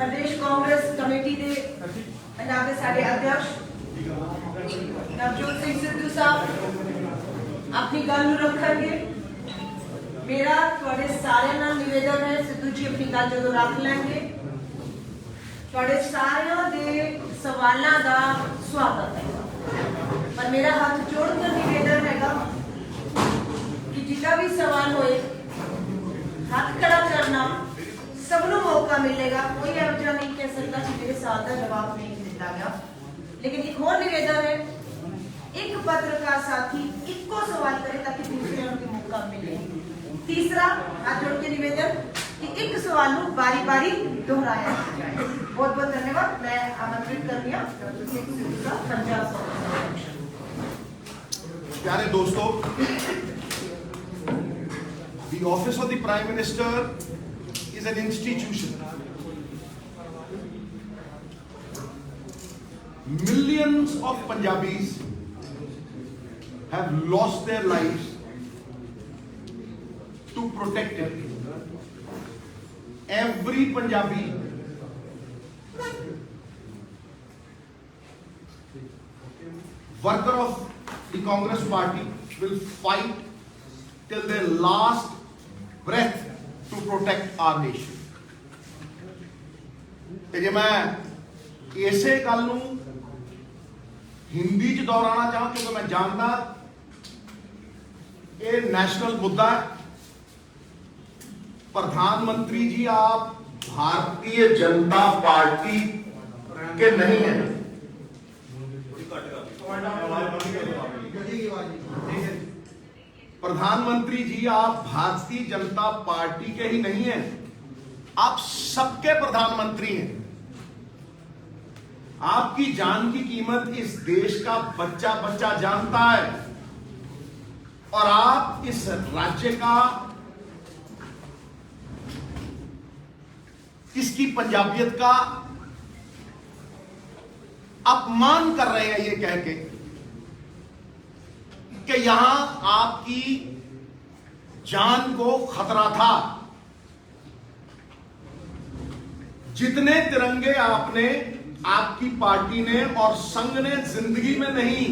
प्रदेश Congress committee के अलावा साढ़े अध्यक्ष नवजोत सिंह सिद्धू साहब अपनी गल रखेंगे। मेरा थोड़े सारे नाल निवेदन है, सिद्धू जी अपनी गल जो रख लेंगे, थोड़े सारे दे सवालों का स्वागत है। पर मेरा हाथ जोड़कर निवेदन है कि जितना भी सवाल होए हाथ खड़ा करना, सबनों मौका मिलेगा। कोई ऐसा नहीं कह सकता कि मेरे सवाल का जवाब नहीं दिता गया। लेकिन एक और निवेदन है, एक पत्रकार साथी इको सवाल करे ताकि दूसरे को मौका मिले। तीसरा हाथ जोड़ के निवेदन कि एक सवाल को बारी बारी दोहराया जाए। बहुत बहुत धन्यवाद। मैं आमंत्रित कर दिया पंजाब। प्यारे दोस्तों, the office of the Prime Minister is an institution. Millions of Punjabis have lost their lives to protect it. Every Punjabi worker of the Congress party will fight till their last breath to protect our nation. ਤੇ ਜੇ ਮੈਂ ਇਸੇ ਗੱਲ ਨੂੰ ਹਿੰਦੀ ਚ ਦੁਹਰਾਉਣਾ ਚਾਹਾਂ ਕਿਉਂਕਿ ਮੈਂ ਜਾਣਦਾ ਇਹ नेशनल मुद्दा है। प्रधानमंत्री जी आप भारतीय जनता पार्टी के नहीं हैं। प्रधानमंत्री जी आप भारतीय जनता पार्टी के ही नहीं हैं, आप सबके प्रधानमंत्री हैं। आपकी जान की कीमत इस देश का बच्चा बच्चा जानता है और आप इस राज्य का, इसकी पंजाबियत का अपमान कर रहे हैं ये कह के कि यहां आपकी जान को खतरा था। जितने तिरंगे आपने, आपकी पार्टी ने और संघ ने जिंदगी में नहीं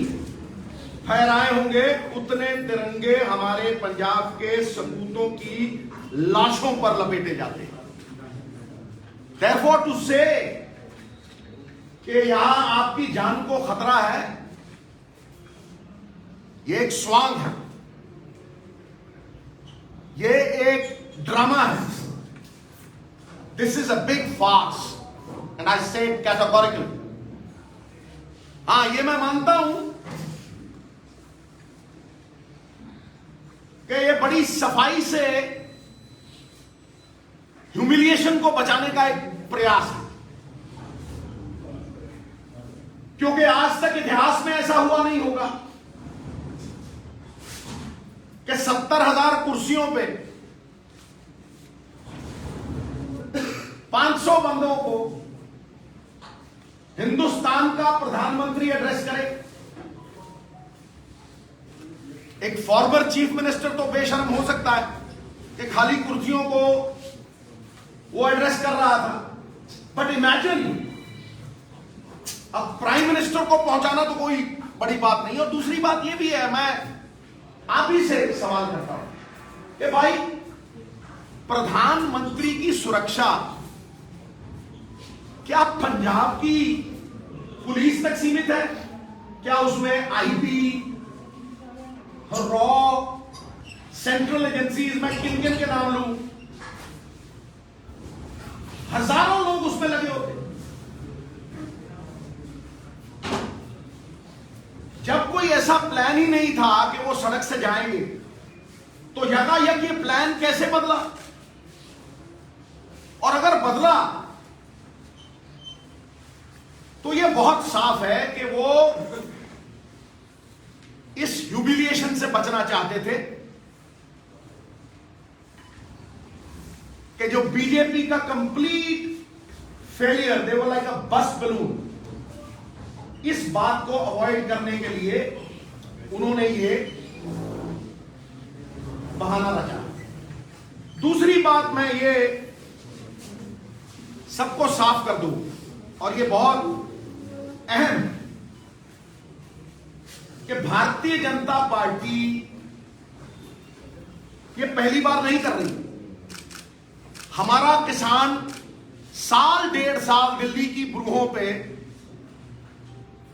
फहराए होंगे, उतने तिरंगे हमारे पंजाब के सपूतों की लाशों पर लपेटे जाते हैं। Therefore to say कि यहां आपकी जान को खतरा है, ये एक स्वांग है, ये एक ड्रामा है। This is a big farce and I say it categorically. हाँ, ये मैं मानता हूं कि ये बड़ी सफाई से ह्यूमिलिएशन को बचाने का एक प्रयास है, क्योंकि आज तक इतिहास में ऐसा हुआ नहीं होगा कि 70,000 कुर्सियों पे 500 बंदों को हिंदुस्तान का प्रधानमंत्री एड्रेस करे। एक फॉर्मर चीफ मिनिस्टर तो बेशर्म हो सकता है कि खाली कुर्सियों को वो एड्रेस कर रहा था, बट इमेजिन अब प्राइम मिनिस्टर को पहुंचाना तो कोई बड़ी बात नहीं। और दूसरी बात ये भी है, मैं आप ही से सवाल करता हूं कि भाई प्रधानमंत्री की सुरक्षा क्या पंजाब की पुलिस तक सीमित है? क्या उसमें आईबी, रॉ, सेंट्रल एजेंसीज, मैं किन किन के नाम लूं, हजारों लोग उसमें लगे होते। जब कोई ऐसा प्लान ही नहीं था कि वो सड़क से जाएंगे, तो यकायक ये प्लान कैसे बदला? और अगर बदला तो ये बहुत साफ है कि वो इस ह्यूमिलिएशन से बचना चाहते थे कि जो बीजेपी का complete failure, they were like अ बस बलून, इस बात को अवॉइड करने के लिए उन्होंने ये बहाना रचा। दूसरी बात मैं ये सबको साफ कर दूं, और ये बहुत अहम है कि भारतीय जनता पार्टी ये पहली बार नहीं कर रही। हमारा किसान साल डेढ़ साल दिल्ली की बुरुहों पे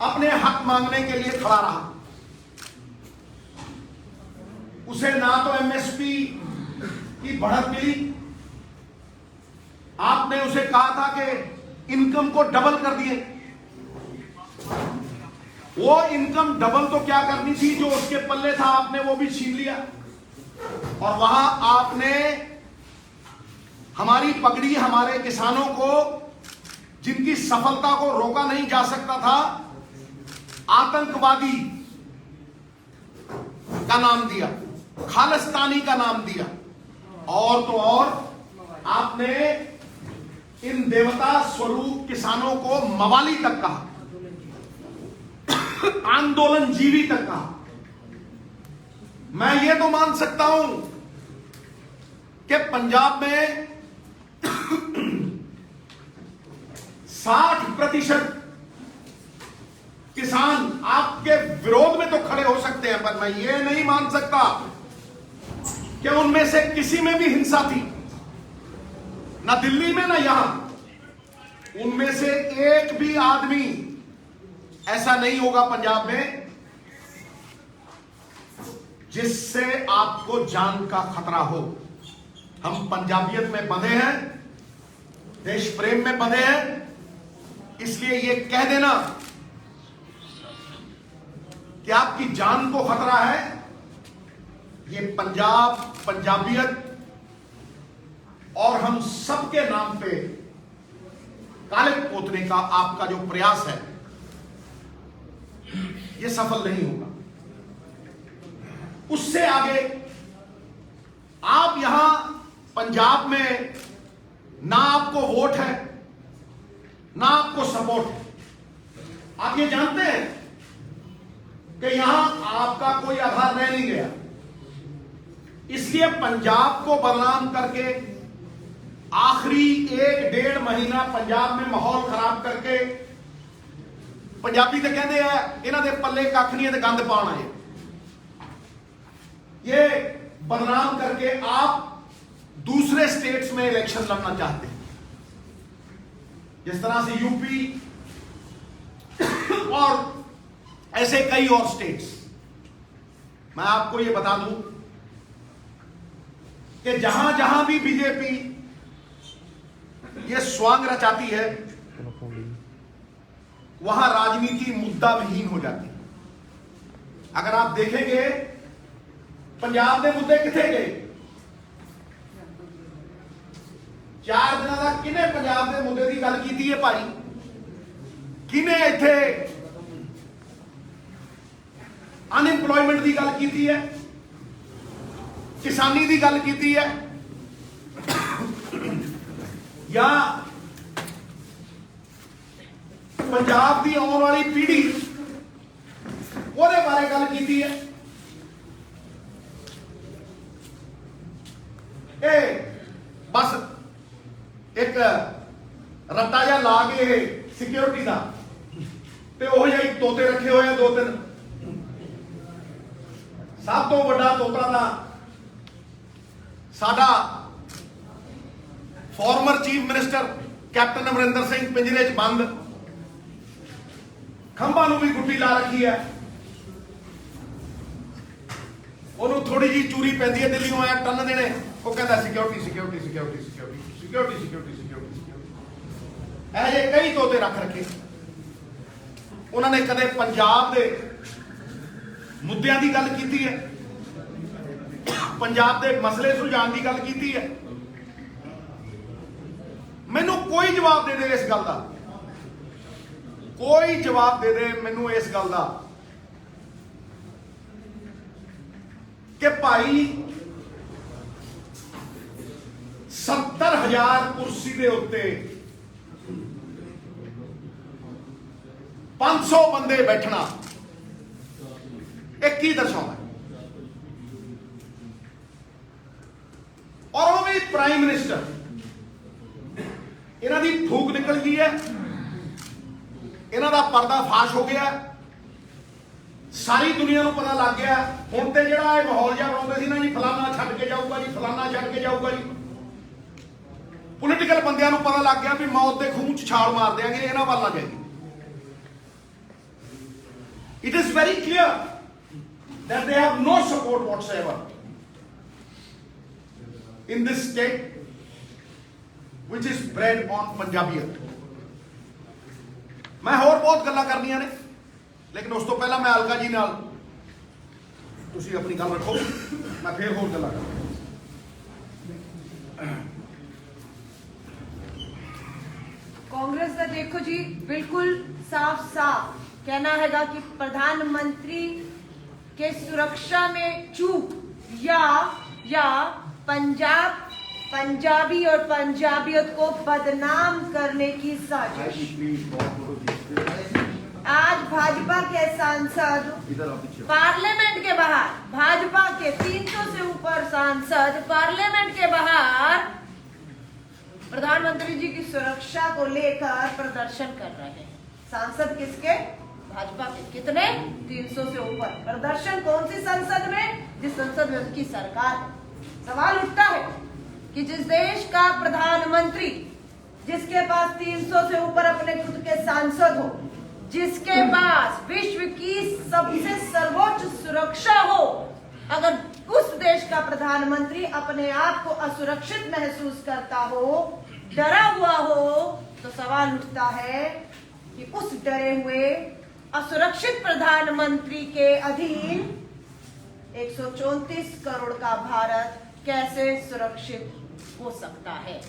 अपने हक मांगने के लिए खड़ा रहा। उसे ना तो एमएसपी की बढ़त मिली, आपने उसे कहा था कि इनकम को डबल कर दिए। वो इनकम डबल तो क्या करनी थी, जो उसके पल्ले था आपने वो भी छीन लिया, और वहां आपने हमारी पगड़ी हमारे किसानों को, जिनकी सफलता को रोका नहीं जा सकता था, आतंकवादी का नाम दिया, खालिस्तानी का नाम दिया, और तो और आपने इन देवता स्वरूप किसानों को मवाली तक कहा, आंदोलन जीवी तक कहा। मैं ये तो मान सकता हूं कि पंजाब में 60% किसान आपके विरोध में तो खड़े हो सकते हैं, पर मैं ये नहीं मान सकता कि उनमें से किसी में भी हिंसा थी, ना दिल्ली में ना यहां। उनमें से एक भी आदमी ऐसा नहीं होगा पंजाब में जिससे आपको जान का खतरा हो। हम पंजाबियत में बंधे हैं, देश प्रेम में बंधे हैं, इसलिए ये कह देना कि आपकी जान को खतरा है, ये पंजाब, पंजाबियत और हम सबके नाम पे काले पोतने का आपका जो प्रयास है, ये सफल नहीं होगा। उससे आगे आप यहां पंजाब में ना आपको वोट है ना आपको सपोर्ट है। आप ये जानते हैं कि यहां आपका कोई आधार रह नहीं गया, इसलिए पंजाब को बदनाम करके आखिरी 1-1.5 महीना पंजाब में माहौल खराब करके, पंजाबी तो कहते हैं इन्हां दे पल्ले कख नहीं है ते गंद पाउण आए, ये बदनाम करके आप दूसरे स्टेट्स में इलेक्शन लड़ना चाहते हैं, जिस तरह से यूपी और ऐसे कई और स्टेट्स। मैं आपको ये बता दूं कि जहां जहां भी बीजेपी ये स्वांग रचाती है, वहां राजनीति मुद्दा विहीन हो जाती है। अगर आप देखेंगे पंजाब के मुद्दे किथे गए, 4 दिनों तक किने पंजाब के मुद्दे की गल की है भाई, किने इत्थे अनएम्प्लॉयमेंट की गल की है, किसानी की गल की है, या पंजाब की आने वाली पीढ़ी ਉਹਦੇ बारे गल की है। बस एक रट्टा जा ला के सिक्योरिटी का ਉਹ ਜਿਹੇ ਤੋਤੇ रखे हुए हैं 2-3। सब तो बड़ा तोता था साडा former chief minister captain Amarinder Singh पिंजरे च बंद, खंभा नूं भी गुट्टी ला रखी है, ਉਹਨੂੰ थोड़ी जी चूरी पैंदी है, दिल्ली आया टन देने, वो कहता security security security security security security security security. ऐसे कई तोते रख रखे। उन्होंने कदे पंजाब के मुद्दों की गल की है, पंजाब के मसले सुलझाने की गल की है। मैनू कोई जवाब दे दे इस गल का, कोई जवाब दे दे मैनू इस गल का कि भाई 70,000 कुर्सी के उत्ते 500 बंदे बैठना एक की दर्शाता, और वो भी प्राइम मिनिस्टर। इन्हां दी फूक निकल गई है, इन्हां दा पर्दा फाश हो गया, सारी दुनिया को पता लग गया। हुण ते जिहड़ा इह माहौल जिहा बनाउंदे सी ना जी, फलाना छड्ड के जाऊगा जी, फलाना छड्ड के जाऊगा जी, पोलिटिकल बंदियां नूं पता लग गया भी मौत के खूह च छाल मार देंगे, इन्हां वल ना जाएगी। It is very clear that they have no support whatsoever in this state which is bred on Punjabiyat। मैं होर बहुत गल्लां करनियां ने, लेकिन उस तो पहला मैं अलका जी नाल तुसीं अपनी गल रखो, मैं फिर होर गल्लां करां। कांग्रेस का देखो जी बिल्कुल साफ साफ कहना हैगा कि प्रधानमंत्री के सुरक्षा में चूक या पंजाबी और पंजाबियत को बदनाम करने की साजिश। आज भाजपा के सांसद पार्लियामेंट के बाहर, भाजपा के 300 से ऊपर सांसद पार्लियामेंट के बाहर प्रधानमंत्री जी की सुरक्षा को लेकर प्रदर्शन कर रहे हैं। सांसद किसके? भाजपा के। कितने? 300 से ऊपर। प्रदर्शन कौन सी संसद में? जिस संसद में उनकी सरकार है। सवाल उठता है कि जिस देश का प्रधानमंत्री, जिसके पास 300 से ऊपर अपने खुद के सांसद हो, जिसके पास विश्व की सबसे सर्वोच्च सुरक्षा हो, अगर उस देश का प्रधानमंत्री अपने आप को असुरक्षित महसूस करता हो, डरा हुआ हो, तो सवाल उठता है कि उस डरे हुए असुरक्षित प्रधानमंत्री के अधीन 134 करोड़ का भारत कैसे सुरक्षित हो सकता है।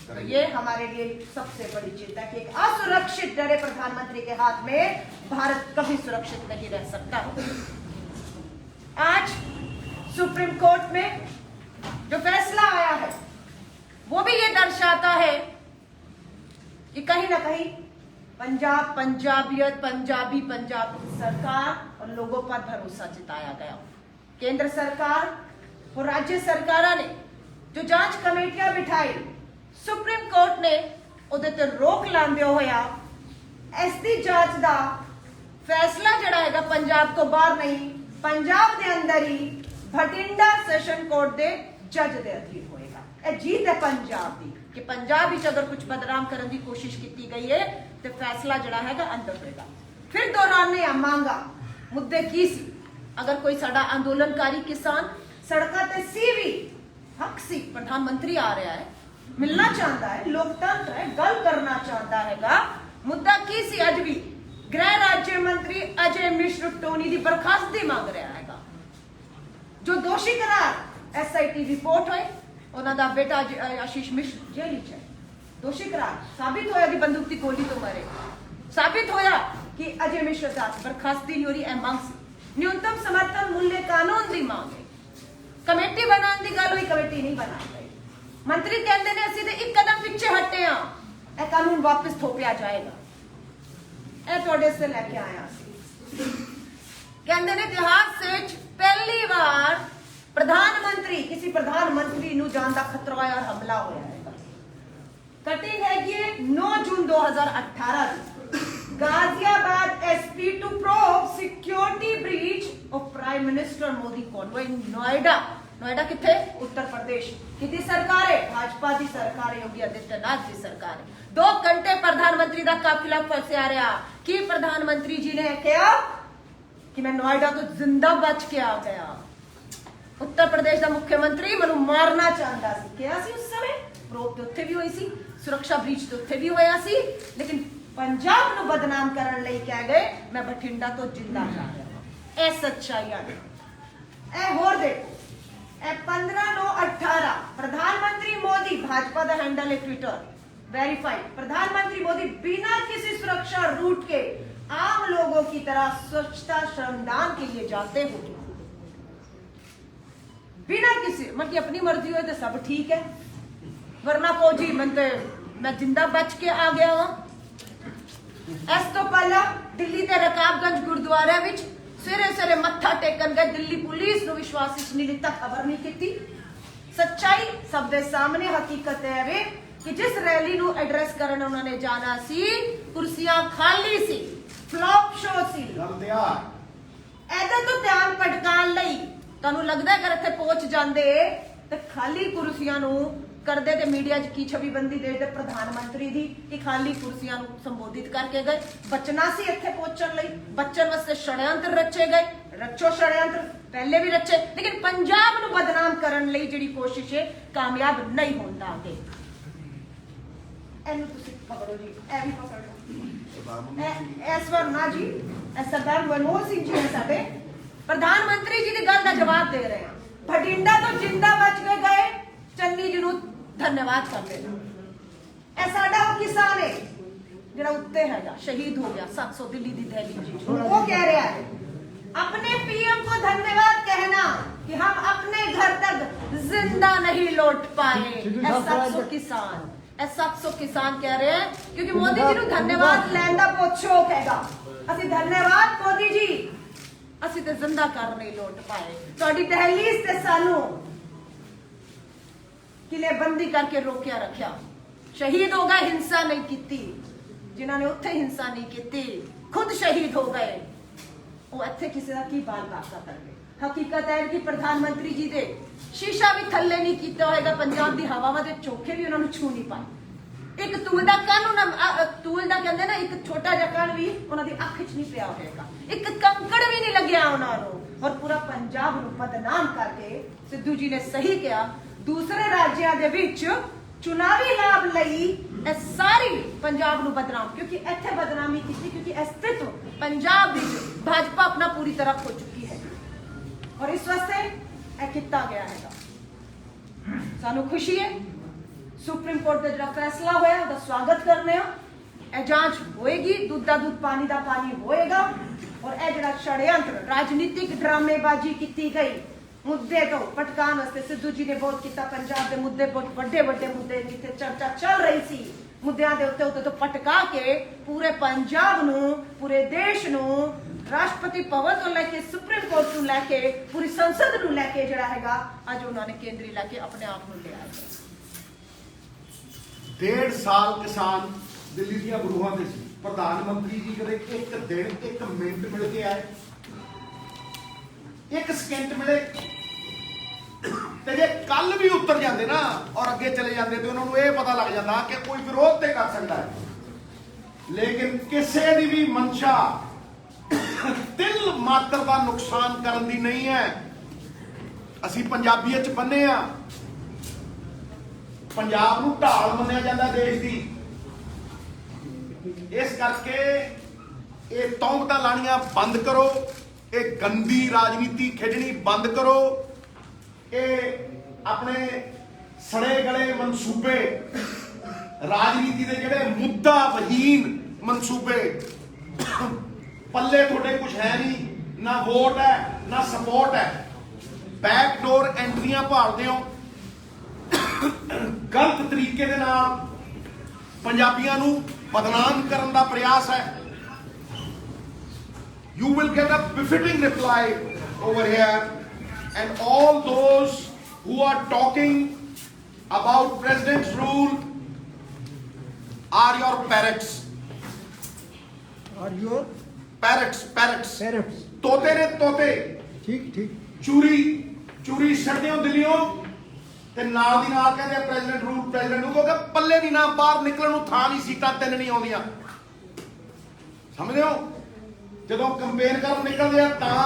तो ये हमारे लिए सबसे बड़ी चिंता कि एक असुरक्षित डरे प्रधानमंत्री के हाथ में भारत कभी सुरक्षित नहीं रह सकता। आज सुप्रीम कोर्ट में जो फैसला आया है वो भी ये दर्शाता है कि कहीं ना कहीं पंजाब, पंजाबियत, पंजाब सरकार और लोगों पर भरोसा जताया गया। केंद्र सरकार और राज्य सरकारों ने जो जांच कमेटियां बिठाई, सुप्रीम कोर्ट ने उहदे ते रोक लांदे होया ऐसी जांच दा फैसला जिहड़ा हैगा पंजाब तो बाहर नहीं, पंजाब दे अंदर ही भटिंडा सैशन कोर्ट दे जज दे अधीन होएगा। ए जीत है पंजाब दी कि पंजाब विच अगर कुछ बदनाम करने की कोशिश की गई है तो फैसला जिहड़ा हैगा अंदर होएगा। फिर दोहराने आ मांगा मुद्दे की सी, अगर कोई साडा आंदोलनकारी किसान सड़कों ते सी भी हक सी, प्रधानमंत्री आ रहा है, मिलना चाहता है, लोकतंत्र है, गल करना चाहता हैगा, मुद्दा की सी अज भी गृह राज्य मंत्री अजय मिश्र टोनी की बर्खास्तगी मांग रहा हैगा। जो दोषी करार SIT रिपोर्ट होए, उन्होंने बेटा आशीष मिश्र जेल च है, दोषी करार साबित होया कि बंदूक की गोली तो मरे, साबित होया कि अजय मिश्र का बर्खास्तगी नहीं हो रही। मांग सी न्यूनतम समर्थन मूल्य कानून की मांग है। कमेटी बनाने की गल हुई, कमेटी नहीं बना गई। मंत्री कहते ने असीं ते एक कदम पीछे हटे हां, ए कानून वापस थोपिया जाएगा। ए तुहाडे से लेके आया सी, कहते ने इतिहास से पहली बार प्रधानमंत्री किसी प्रधानमंत्री नूं जान दा खतरा है और हमला होया है। कटिंग है कि 9 जून 2018 Ghaziabad SP to probe security breach of prime minister Modi convoy Noida. Noida किथे? उत्तर प्रदेश। किती सरकार है? भाजपा की सरकार है, योगी आदित्यनाथ की सरकार है। 2 घंटे प्रधानमंत्री का काफिला फंसया रहा कि प्रधानमंत्री जी ने कहा कि मैं नोएडा तो जिंदा बच के आ गया। उत्तर प्रदेश का मुख्यमंत्री मनु मारना चाहता सी, क्या सी उस समय प्रोब तो उत्थे भी हुई सी, सुरक्षा ब्रीच तो उत्थे भी होया सी, लेकिन पंजाब ਨੂੰ बदनाम ਕਰਨ ਲਈ कह गए मैं बठिंडा तो जिंदा जा रहा हूं। ए सच्चाई है। ए होर देखो, ए 15/9/18 प्रधानमंत्री मोदी, भाजपा का हैंडल है ट्विटर वेरीफाइड, प्रधानमंत्री मोदी बिना किसी सुरक्षा रूट के आम लोगों की तरह स्वच्छता श्रमदान के लिए जाते हो, बिना किसी मतलब अपनी मर्जी हो तो सब ठीक है, वरना को जी मैं जिंदा बच के आ गया हूं। इस तो पहला दिल्ली के रकाबगंज गुरुद्वारे विच सवेरे मत्था टेकन गए, दिल्ली पुलिस को विश्वास नहीं लिता, खबर नहीं की। सच्चाई सब दे सामने हकीकत है वे कि जिस रैली ਨੂੰ ਐਡਰੈਸ ਕਰਨ ਉਹਨਾਂ ਨੇ ਜਾਣਾ ਸੀ ਕੁਰਸੀਆਂ ਖਾਲੀ ਸੀ ਫਲॉप ਸ਼ੋ ਸੀ ਇਹਦੇ ਤੋਂ ਧਿਆਨ ਭਟਕਾਉਣ ਲਈ ਤੁਹਾਨੂੰ ਲੱਗਦਾ ਅਗਰ ਇੱਥੇ ਪਹੁੰਚ ਜਾਂਦੇ ਤੇ ਖਾਲੀ ਕੁਰਸੀਆਂ ਨੂੰ ਕਰਦੇ ਤੇ ਮੀਡੀਆ 'ਚ ਕੀ ਛਵੀ ਬੰਦੀ ਦੇਖਦੇ ਪ੍ਰਧਾਨ ਮੰਤਰੀ ਦੀ ਕਿ ਖਾਲੀ ਕੁਰਸੀਆਂ ਨੂੰ ਸੰਬੋਧਿਤ ਕਰਕੇ ਗਏ ਬਚਣਾ ਸੀ ਇੱਥੇ ਪਹੁੰਚਣ ਲਈ ਬੱਚਣ ਵਾਸਤੇ षड्यंत्र रचे गए रचो षड्यंत्र पहले भी रचे लेकिन पंजाब ਨੂੰ ਬਦਨਾਮ ਕਰਨ ਲਈ ਜਿਹੜੀ ਕੋਸ਼ਿਸ਼ ਹੈ ਕਾਮਯਾਬ ਨਹੀਂ ਹੁੰਦਾ ਆਗੇ ਇਹਨੂੰ ਤੁਸੀਂ ਪਕੜੋ ਜੀ ਇਹ ਵੀ ਪਕੜੋ ਇਸ ਵਾਰ ਨਾ ਜੀ ਸਰਦਾਰ ਮਨਮੋਹਨ ਸਿੰਘ ਜੀ ਨੇ ਸਾਡੇ ਪ੍ਰਧਾਨ ਮੰਤਰੀ ਜੀ ਦੀ ਗੱਲ ਦਾ ਜਵਾਬ ਦੇ ਰਹੇ ਆ ਬਠਿੰਡਾ ਤੋਂ ਜਿੰਦਾ ਬਚ ਕੇ ਗਏ ਚੰਨੀ ਜੀ ਨੂੰ ਧੰਨਵਾਦ ਕਰਦੇ ਨੇ ਇਹ ਸਾਡਾ ਉਹ ਕਿਸਾਨ ਹੈ ਜਿਹੜਾ ਉੱਤੇ ਹੈਗਾ ਸ਼ਹੀਦ ਹੋ ਗਿਆ 700 ਦਿੱਲੀ ਦੀ ਦਹਿਲੀ ਜੀ ਉਹ ਕਹਿ ਰਿਹਾ ਹੈ अपने पीएम को धन्यवाद कहना कि हम अपने घर तक जिंदा नहीं लौट पाए 700 किसान 700 किसान कह रहे हैं क्योंकि मोदी जी ਨੂੰ ਧੰਨਵਾਦ ਲੈਣ ਦਾ ਬਹੁਤ ਸ਼ੌਕ ਹੈਗਾ ਅਸੀਂ ਧੰਨਵਾਦ ਮੋਦੀ ਜੀ ਅਸੀਂ ਤੇ ਜ਼ਿੰਦਾ ਕਰ ਨਹੀਂ ਲੋਟ ਪਾਏ ਤੁਹਾਡੀ ਦਹਲੀਜ਼ ਤੇ ਸਾਨੂੰ ਕਿਲੇਬੰਦੀ ਕਰਕੇ ਰੋਕਿਆ ਰੱਖਿਆ ਸ਼ਹੀਦ ਹੋ ਗਏ ਹਿੰਸਾ ਨਹੀਂ ਕੀਤੀ ਜਿਨ੍ਹਾਂ ਨੇ ਉੱਥੇ ਹਿੰਸਾ ਨਹੀਂ ਕੀਤੀ ਖੁਦ ਸ਼ਹੀਦ ਹੋ ਗਏ ਉਹ ਇੱਥੇ ਕਿਸੇ ਦਾ ਕੀ ਬਾਲ ਬਾਕਾ ਕਰਨਗੇ ਹਕੀਕਤ ਹੈ ਕਿ ਪ੍ਰਧਾਨ ਮੰਤਰੀ ਜੀ ਦੇ ਸ਼ੀਸ਼ਾ ਵੀ ਥੱਲੇ ਨਹੀਂ ਕੀਤਾ ਹੋਏਗਾ ਪੰਜਾਬ ਦੀ ਹਵਾਵਾਂ ਦੇ ਚੋਖੇ ਵੀ ਉਹਨਾਂ ਨੂੰ ਛੂ ਨਹੀਂ ਪਾਏ ਇੱਕ ਤੂਲ ਦਾ ਕੰਨ ਉਹਨਾਂ ਤੂਲ ਦਾ ਕਹਿੰਦੇ ਨਾ ਇੱਕ ਛੋਟਾ ਜਿਹਾ ਕੰਨ ਵੀ ਉਹਨਾਂ ਦੀ ਅੱਖ 'ਚ ਨਹੀਂ ਪਿਆ ਹੋਏਗਾ ਇੱਕ ਕੰਕੜ ਵੀ ਨਹੀਂ ਲੱਗਿਆ ਉਹਨਾਂ ਨੂੰ ਔਰ ਪੂਰਾ ਪੰਜਾਬ ਨੂੰ ਬਦਨਾਮ ਕਰਕੇ ਸਿੱਧੂ ਜੀ ਨੇ ਸਹੀ ਕਿਹਾ ਦੂਸਰੇ ਰਾਜਾਂ ਦੇ ਵਿੱਚ ਚੁਣਾਵੀ ਲਾਭ ਲਈ ਇਹ ਸਾਰੀ ਪੰਜਾਬ ਨੂੰ ਬਦਨਾਮ ਕਿਉਂਕਿ ਇੱਥੇ ਬਦਨਾਮੀ ਕੀਤੀ ਕਿਉਂਕਿ ਅਸਤਿਤਵ ਪੰਜਾਬ ਵਿੱਚ ਭਾਜਪਾ ਆਪਣਾ ਪੂਰੀ ਤਰ੍ਹਾਂ ਖੋ ਚੁੱਕੀ ਹੈ ਔਰ ਇਸ ਵਾਸਤੇ ਇਹ ਕੀਤਾ ਗਿਆ ਹੈਗਾ ਸਾਨੂੰ ਖੁਸ਼ੀ ਹੈ ਸੁਪਰੀਮ ਕੋਰਟ ਦਾ ਜਿਹੜਾ ਫੈਸਲਾ ਹੋਇਆ ਉਹਦਾ ਸਵਾਗਤ ਕਰਨੇ ਆ ਇਹ ਜਾਂਚ ਹੋਏਗੀ ਦੁੱਧ ਦਾ ਦੁੱਧ ਪਾਣੀ ਦਾ ਪਾਣੀ ਹੋਏਗਾ ਔਰ ਇਹ ਜਿਹੜਾ षड्यंत्र ਰਾਜਨੀਤਿਕ ਡਰਾਮੇਬਾਜ਼ੀ ਕੀਤੀ ਗਈ ਮੁੱਦੇ ਤੋਂ ਪਟਕਾਉਣ ਵਾਸਤੇ ਸਿੱਧੂ ਜੀ ਨੇ ਬਹੁਤ ਕੀਤਾ ਪੰਜਾਬ ਦੇ ਮੁੱਦੇ ਬਹੁਤ ਵੱਡੇ ਵੱਡੇ ਮੁੱਦੇ ਜਿੱਥੇ ਚਰਚਾ ਚੱਲ ਰਹੀ ਸੀ ਮੁੱਦਿਆਂ ਦੇ ਉੱਤੇ ਤੋਂ ਪਟਕਾ ਕੇ ਪੂਰੇ ਪੰਜਾਬ ਨੂੰ ਪੂਰੇ ਦੇਸ਼ ਨੂੰ ਰਾਸ਼ਟਰਪਤੀ ਭਵਨ ਤੋਂ ਲੈ ਕੇ ਸੁਪਰੀਮ ਕੋਰਟ ਨੂੰ ਲੈ ਕੇ ਪੂਰੀ ਸੰਸਦ ਨੂੰ ਲੈ ਕੇ ਜਿਹੜਾ ਹੈਗਾ ਅੱਜ ਉਹਨਾਂ ਨੇ ਕੇਂਦਰੀ ਲੈ ਕੇ ਆਪਣੇ ਆਪ ਨੂੰ ਲਿਆ ਹੈ 1.5 ਸਾਲ ਕਿਸਾਨ ਦਿੱਲੀ ਦੀਆਂ ਗਰੂਹਾਂ ਤੇ ਸੀ ਪ੍ਰਧਾਨ ਮੰਤਰੀ ਜੀ ਕਦੇ ਇੱਕ ਦਿਨ ਇੱਕ ਮਿੰਟ ਮਿਲ ਕੇ ਆਏ ਇੱਕ ਸਕਿੰਟ ਮਿਲੇ ਤੇ ਜੇ ਕੱਲ ਵੀ ਉਤਰ ਜਾਂਦੇ ਨਾ ਔਰ ਅੱਗੇ ਚਲੇ ਜਾਂਦੇ ਤੇ ਉਹਨਾਂ ਨੂੰ ਇਹ ਪਤਾ ਲੱਗ ਜਾਂਦਾ ਕਿ ਕੋਈ ਵਿਰੋਧ ਤੇ ਕਰ ਸਕਦਾ ਹੈ ਲੇਕਿਨ ਕਿਸੇ ਦੀ ਵੀ ਮਨਸ਼ਾ ਤਿਲ ਮਾਤਰ ਦਾ ਨੁਕਸਾਨ ਕਰਨ ਦੀ ਨਹੀਂ ਹੈ ਅਸੀਂ ਪੰਜਾਬੀਅਤ ਚ ਬੰਨੇ ਆ ਪੰਜਾਬ ਨੂੰ ਢਾਲ ਮੰਨਿਆ ਜਾਂਦਾ ਦੇਸ਼ ਦੀ ਇਸ ਕਰਕੇ ਇਹ ਤੌਂਕਤਾਂ ਲਾਣੀਆਂ ਬੰਦ ਕਰੋ ਇਹ ਗੰਦੀ ਰਾਜਨੀਤੀ ਖੇਡਣੀ ਬੰਦ ਕਰੋ ਇਹ ਆਪਣੇ ਸੜੇ ਗਲੇ ਮਨਸੂਬੇ ਰਾਜਨੀਤੀ ਦੇ ਜਿਹੜੇ ਮੁੱਦਾ ਵਹੀਨ ਮਨਸੂਬੇ ਪੱਲੇ ਤੁਹਾਡੇ ਕੁਝ ਹੈ ਨਹੀਂ ਨਾ ਵੋਟ ਹੈ ਨਾ ਸਪੋਰਟ ਹੈ ਬੈਕਡੋਰ ਐਂਟਰੀਆਂ ਭਾਲਦੇ ਹੋ ਗਲਤ ਤਰੀਕੇ ਦੇ ਨਾਲ ਪੰਜਾਬੀਆਂ ਨੂੰ ਬਦਨਾਮ ਕਰਨ ਦਾ ਪ੍ਰਯਾਸ ਹੈ you will get a befitting reply over here and all those who are talking about president's rule are your parrots Are your parrots parrots? ਤੋਤੇ ਨੇ ਤੋਤੇ ठीक ठीक ਚੂਰੀ ਛੱਡਦੇ ਹੋ ਦਿੱਲੀੋਂ ਤੇ ਨਾਲ ਦੀ ਨਾਲ ਕਹਿੰਦੇ ਪ੍ਰੈਜ਼ੀਡੈਂਟ ਰੂਲ ਪ੍ਰੈਜ਼ੀਡੈਂਟ ਨੂੰ ਕਿਉਂਕਿ ਪੱਲੇ ਦੀ ਨਾ ਬਾਹਰ ਨਿਕਲਣ ਨੂੰ ਥਾਂ ਨਹੀਂ ਸੀਟਾਂ 3 ਨਹੀਂ ਆਉਂਦੀਆਂ ਸਮਝਦੇ ਹੋ ਜਦੋਂ ਕੰਪੇਨ ਕਰਨ ਨਿਕਲਦੇ ਆ ਤਾਂ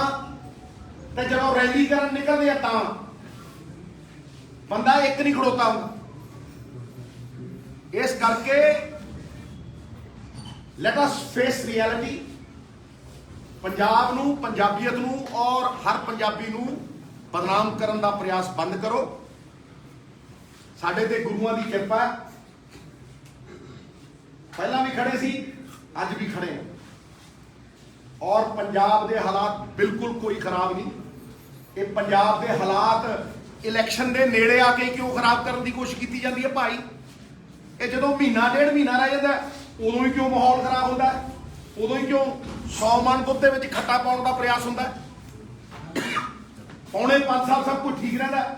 ਤੇ ਜਦੋਂ ਰੈਲੀ ਕਰਨ ਨਿਕਲਦੇ ਆ ਤਾਂ ਬੰਦਾ ਇੱਕ ਨਹੀਂ ਖੜੋਤਾ ਹੁੰਦਾ ਇਸ ਕਰਕੇ let us face reality Punjab ਨੂੰ ਪੰਜਾਬੀਅਤ ਨੂੰ ਔਰ ਹਰ ਪੰਜਾਬੀ ਨੂੰ ਬਦਨਾਮ ਕਰਨ ਦਾ ਪ੍ਰਯਾਸ ਬੰਦ ਕਰੋ ਸਾਡੇ ਤੇ ਗੁਰੂਆਂ ਦੀ ਕਿਰਪਾ ਹੈ ਪਹਿਲਾਂ ਵੀ ਖੜੇ ਸੀ ਅੱਜ ਵੀ ਖੜੇ ਹਾਂ ਔਰ ਪੰਜਾਬ ਦੇ ਹਾਲਾਤ ਬਿਲਕੁਲ ਕੋਈ ਖਰਾਬ ਨਹੀਂ ਇਹ ਪੰਜਾਬ ਦੇ ਹਾਲਾਤ ਇਲੈਕਸ਼ਨ ਦੇ ਨੇੜੇ ਆ ਕੇ ਕਿਉਂ ਖਰਾਬ ਕਰਨ ਦੀ ਕੋਸ਼ਿਸ਼ ਕੀਤੀ ਜਾਂਦੀ ਹੈ ਭਾਈ ਇਹ ਜਦੋਂ ਮਹੀਨਾ ਡੇਢ ਮਹੀਨਾ ਰਹਿ ਜਾਂਦਾ ਉਦੋਂ ਹੀ ਕਿਉਂ ਮਾਹੌਲ ਖਰਾਬ ਹੁੰਦਾ ਉਦੋਂ ਹੀ ਕਿਉਂ 100 ਮਣ ਦੁੱਧ ਦੇ ਵਿੱਚ ਖੱਟਾ ਪਾਉਣ ਦਾ ਪ੍ਰਯਾਸ ਹੁੰਦਾ ਪੌਣੇ 5 ਸਾਲ ਸਭ ਕੁਝ ਠੀਕ ਰਹਿੰਦਾ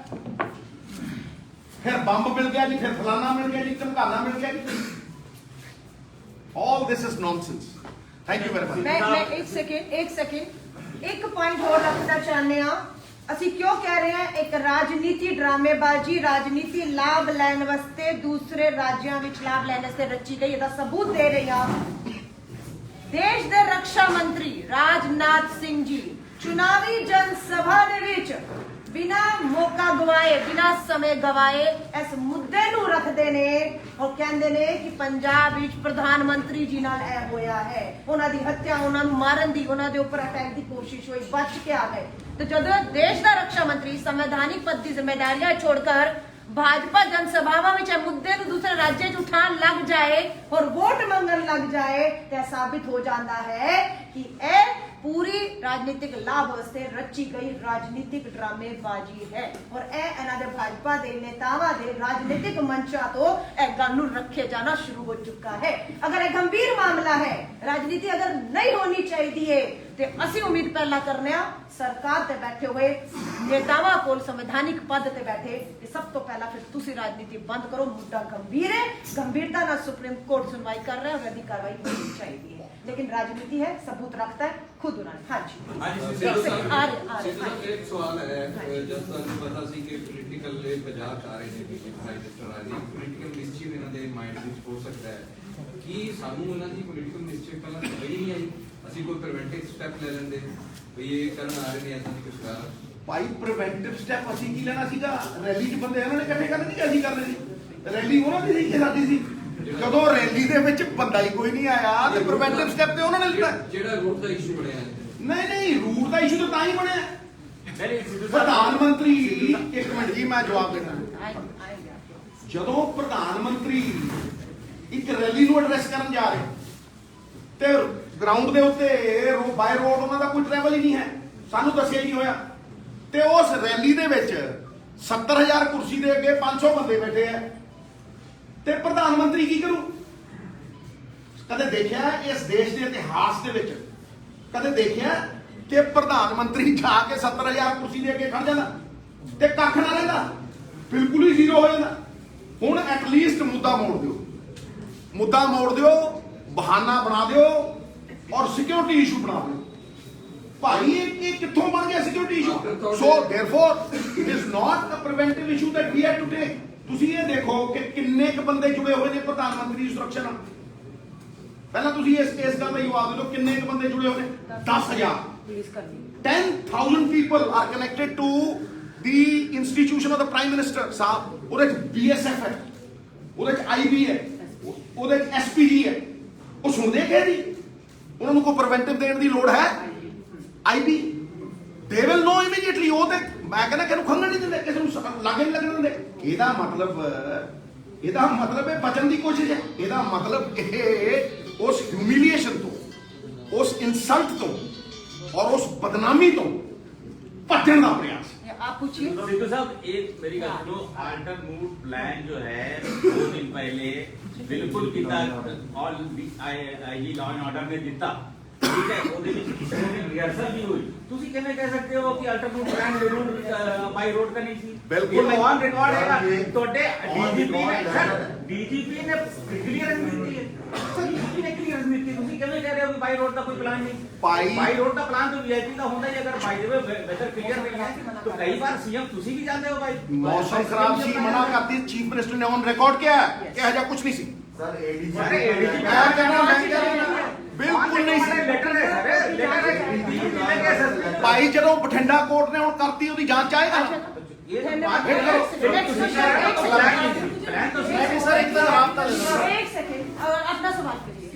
फिर बंब मिल गया जी, फिर फलाना मिल गया जी, धमकाना मिल गया जी। All this is nonsense. Thank you very much. मैं एक सेकंड एक पॉइंट और रखना चाहते हैं। ਅਸੀਂ ਕਿਉਂ ਕਹਿ ਰਹੇ ਹਾਂ ਇੱਕ ਰਾਜਨੀਤੀ ਡਰਾਮੇਬਾਜ਼ੀ ਰਾਜਨੀਤੀ ਲਾਭ ਲੈਣ ਵਾਸਤੇ ਦੂਸਰੇ ਰਾਜਾਂ ਵਿੱਚ ਲਾਭ ਲੈਣ ਵਾਸਤੇ ਰਚੀ ਗਈ ਇਹਦਾ ਸਬੂਤ ਦੇ ਰਹੀ ਹਾਂ। ਦੇਸ਼ ਦੇ ਰੱਖਿਆ ਮੰਤਰੀ ਰਾਜਨਾਥ ਸਿੰਘ ਜੀ ਚੁਣਾਵੀ ਜਨ ਸਭਾ ਦੇ ਵਿੱਚ ਬਿਨਾ ਮੌਕਾ ਗਵਾਏ ਬਿਨਾ ਸਮੇਂ ਗਵਾਏ ਇਸ ਮੁੱਦੇ ਨੂੰ ਰੱਖਦੇ ਨੇ ਔਰ ਕਹਿੰਦੇ ਨੇ ਕਿ ਪੰਜਾਬ ਵਿੱਚ ਪ੍ਰਧਾਨ ਮੰਤਰੀ ਜੀ ਨਾਲ ਇਹ ਹੋਇਆ ਹੈ, ਉਹਨਾਂ ਦੀ ਹੱਤਿਆ, ਉਹਨਾਂ ਨੂੰ ਮਾਰਨ ਦੀ, ਉਹਨਾਂ ਦੇ ਉੱਪਰ ਅਟੈਕ ਦੀ ਕੋਸ਼ਿਸ਼ ਹੋਈ, ਬਚ ਕੇ ਆ ਗਏ। तो ਜਦੋਂ ਦੇਸ਼ ਦਾ ਰੱਖਿਆ ਮੰਤਰੀ ਸੰਵਿਧਾਨਿਕ ਪਦ ਦੀ ਜ਼ਿੰਮੇਵਾਰੀਆਂ ਛੋੜकर भाजपा जनसभावां विच मुद्दे ਨੂੰ दूसरे राज्य च उठान लग जाए और वोट मंगन लग जाए तो साबित हो जाता है कि यह पूरी राजनीतिक लाभ वास्ते रची गई राजनीतिक ड्रामेबाजी है और यह इन्हां दे भाजपा दे नेतावां दे राजनीतिक मंचां तो यह गल नूं रखे जाना शुरू हो चुका है। अगर यह गंभीर मामला है, राजनीति अगर नहीं होनी चाहिए तो असीं उम्मीद पहला करने सरकार ते बैठे हुए नेतावां कोल संवैधानिक पद ते बैठे कि सब तो पहला फिर तुसी राजनीति बंद करो। मुद्दा गंभीर है, गंभीरता ना सुप्रीम कोर्ट सुनवाई कर रहा है, अगर कार्रवाई होनी चाहिए, लेकिन राजनीति है, सबूत रखता है खुद उन्होंने। हाँ जी एक सवाल है, जब तक पता सी कि पॉलिटिकल बाजार आ रहे हैं कि पॉलिटिकल मिसचीफ इन्हां दे माइंड विच हो सकता है कि सानू इन्हां दी पॉलिटिकल मिसचीफ पहला खबर ही नहीं आई, ਅਸੀਂ ਕੋਈ ਪ੍ਰੀਵੈਂਟਿਵ ਸਟੈਪ ਲੈ ਲੈਂਦੇ ਵੀ ਇਹ ਕਰਨ ਆ ਰਹੇ ਨੇ ਐਸਾ ਨਹੀਂ ਕੁਝ ਕਰ। ਭਾਈ ਪ੍ਰੀਵੈਂਟਿਵ ਸਟੈਪ ਅਸੀਂ ਕੀ ਲੈਣਾ ਸੀਗਾ? ਰੈਲੀ 'ਚ ਬੰਦੇ ਇਹਨਾਂ ਨੇ ਇਕੱਠੇ ਕਰਨੇ ਨਹੀਂ, ਅਸੀਂ ਕਰਨੇ ਸੀ। ਰੈਲੀ ਉਹਨਾਂ ਦੀ ਸੀ ਕਿ ਸਾਡੀ ਸੀ? ਜਦੋਂ ਰੈਲੀ ਦੇ ਵਿੱਚ ਬੰਦਾ ਹੀ ਕੋਈ ਨਹੀਂ ਆਇਆ ਤੇ ਪ੍ਰੀਵੈਂਟਿਵ ਸਟੈਪ ਤੇ ਉਹਨਾਂ ਨੇ ਲਿੱਤਾ। ਜਿਹੜਾ ਰੂਟ ਦਾ ਇਸ਼ੂ ਬਣਿਆ ਨਹੀਂ ਰੂਟ ਦਾ ਇਸ਼ੂ ਤਾਂ ਹੀ ਬਣਿਆ। ਪ੍ਰਧਾਨ ਮੰਤਰੀ, ਇੱਕ ਮਿੰਟ ਜੀ ਮੈਂ ਜਵਾਬ ਦੇਣਾ। ਜਦੋਂ ਪ੍ਰਧਾਨ ਮੰਤਰੀ ਇੱਕ ਰੈਲੀ ਨੂੰ ਐਡਰੈਸ ਕਰਨ ਜਾ ਰਹੇ ਤੇ ਗਰਾਊਂਡ ਦੇ ਉੱਤੇ ਬਾਈ ਰੋਡ ਉਹਨਾਂ ਦਾ ਕੋਈ ਟਰੈਵਲ ਹੀ ਨਹੀਂ ਹੈ, ਸਾਨੂੰ ਦੱਸਿਆ ਹੀ ਨਹੀਂ ਹੋਇਆ ਤੇ ਉਸ ਰੈਲੀ ਦੇ ਵਿੱਚ 70000 ਕੁਰਸੀ ਦੇ ਅੱਗੇ 500 ਬੰਦੇ ਬੈਠੇ ਆ ਤੇ ਪ੍ਰਧਾਨ ਮੰਤਰੀ ਕੀ ਕਰੂ? ਕਦੇ ਦੇਖਿਆ ਇਸ ਦੇਸ਼ ਦੇ ਇਤਿਹਾਸ ਦੇ ਵਿੱਚ ਕਦੇ ਦੇਖਿਆ ਕਿ ਪ੍ਰਧਾਨ ਮੰਤਰੀ ਜਾ ਕੇ 70000 ਕੁਰਸੀ ਦੇ ਅੱਗੇ ਖੜ ਜਾਂਦਾ ਤੇ ਕੱਖ ਨਾ ਰਹਿੰਦਾ, ਬਿਲਕੁਲ ਹੀ ਜ਼ੀਰੋ ਹੋ ਜਾਂਦਾ। ਹੁਣ ਐਟਲੀਸਟ ਮੁੱਦਾ ਮੋੜ ਦਿਓ, ਬਹਾਨਾ ਬਣਾ ਦਿਓ ਔਰ ਸਿਕਿਉਰਿਟੀ ਇਸ਼ੂ ਬਣਾ ਦਿਓ। ਭਾਈ ਇਹ ਕਿੱਥੋਂ ਬਣ ਗਿਆ security issue? So therefore it is not a preventive issue that we have to take. ਤੁਸੀਂ ਇਹ ਦੇਖੋ ਕਿ ਕਿੰਨੇ ਕੁ ਬੰਦੇ ਜੁੜੇ ਹੋਏ ਨੇ ਪ੍ਰਧਾਨ ਮੰਤਰੀ ਦੀ ਸੁਰੱਖਿਆ ਨਾਲ। ਪਹਿਲਾਂ ਤੁਸੀਂ ਇਸ ਗੱਲ ਦਾ ਜਵਾਬ ਦਿਓ, ਕਿੰਨੇ ਕੁ ਬੰਦੇ ਜੁੜੇ ਹੋਏ ਨੇ? 10,000। 10,000 people are connected to the institution of the prime minister ਸਾਹਿਬ। ਉਹਦੇ ਚ BSF ਹੈ, ਉਹਦੇ ਚ IB ਹੈ, ਉਹਦੇ ਚ SPG ਹੈ। ਉਹ ਸੁਣਦੇ ਕਿਹਦੀ? ਉਹਨਾਂ ਨੂੰ ਕੋਈ ਪ੍ਰੀਵੈਂਟਿਵ ਦੇਣ ਦੀ ਲੋੜ ਹੈ? IB they will no immediately. ਉਹ ਤੇ ਮੈਂ ਕਹਿੰਦਾ ਕਿ ਇਹਨੂੰ ਖੰਗਣ ਨਹੀਂ ਦਿੰਦੇ, ਕਿਸੇ ਨੂੰ ਲਾਗੇ ਨਹੀਂ ਲੱਗਣ ਦਿੰਦੇ। ਇਹਦਾ ਮਤਲਬ ਇਹ ਬਚਣ ਦੀ ਕੋਸ਼ਿਸ਼ ਹੈ। ਇਹਦਾ ਮਤਲਬ ਇਹ ਉਸ ਹਿਊਮਿਲੀਏਸ਼ਨ ਤੋਂ, ਉਸ ਇਨਸਲਟ ਤੋਂ और उस बदनामी तो भटकने का प्रयास। आप पूछिए। सिद्धू साहब, एक मेरी बात सुनो। अल्टर मूव प्लान जो है 2 दिन पहले बिल्कुल किया और आईजी लॉ एंड ऑर्डर ने दिता, ठीक है, ਉਹਦੇ ਵਿੱਚ ਕਿਸੇ ਨੇ ਰਿਹਰਸਲ ਵੀ ਹੋਈ। ਤੁਸੀਂ ਕਿਵੇਂ ਕਹਿ ਸਕਦੇ ਹੋ ਕਿ ਅਲਟਰ मूव प्लान ਜ਼ਰੂਰ ਬਾਈ ਰੋਡ ਕਰਨੀ ਸੀ? ਬਿਲਕੁਲ ਔਨ ਰਿਕਾਰਡ ਹੈਗਾ। ਤੁਹਾਡੇ ਡੀਜੀਪੀ ਨੇ ਕਲੀਅਰੈਂਸ ਦਿੱਤੀ ਹੈ। ਡੀਜੀਪੀ ਨੇ ਕਲੀਅਰੈਂਸ ਦਿੱਤੀ, ਤੁਸੀਂ ਕਿਵੇਂ ਕਹਿ ਰਹੇ ਹੋ ਕਿ ਬਾਈ ਰੋਡ ਦਾ ਕੋਈ ਪਲਾਨ ਨਹੀਂ? ਬਾਈ ਰੋਡ ਦਾ ਪਲਾਨ ਤਾਂ ਵੀਆਈਪੀ ਦਾ ਹੁੰਦਾ ਹੀ। ਅਗਰ ਬਾਈ ਦੇ ਵੈਦਰ ਕਲੀਅਰ ਨਹੀਂ ਹੈ ਤਾਂ ਕਈ ਵਾਰ ਸੀਐਮ ਤੁਸੀਂ ਵੀ ਜਾਂਦੇ ਹੋ ਬਾਈ। मौसम खराब सी मना करती, चीफ मिनिस्टर ने ऑन रिकॉर्ड किया है कि ऐसा कुछ नहीं सी। ਸਰ ਏਡੀਜੀ बिल्कुल नहीं सी। ਲੈਟਰ ਹੈ ਸਰ, ਲੈਟਰ ਹੈ ਡੀਜੀਪੀ ਨੇ ਕਹਿ ਸਕਦੇ। भाई ਜਦੋਂ ਬਠਿੰਡਾ ਕੋਰਟ ਨੇ ਹੁਣ ਕਰਤੀ, ਉਹਦੀ ਜਾਂਚ ਆਏਗਾ ਨਾ। ਇਹ एक सेकंड और अपना सवाल करिए।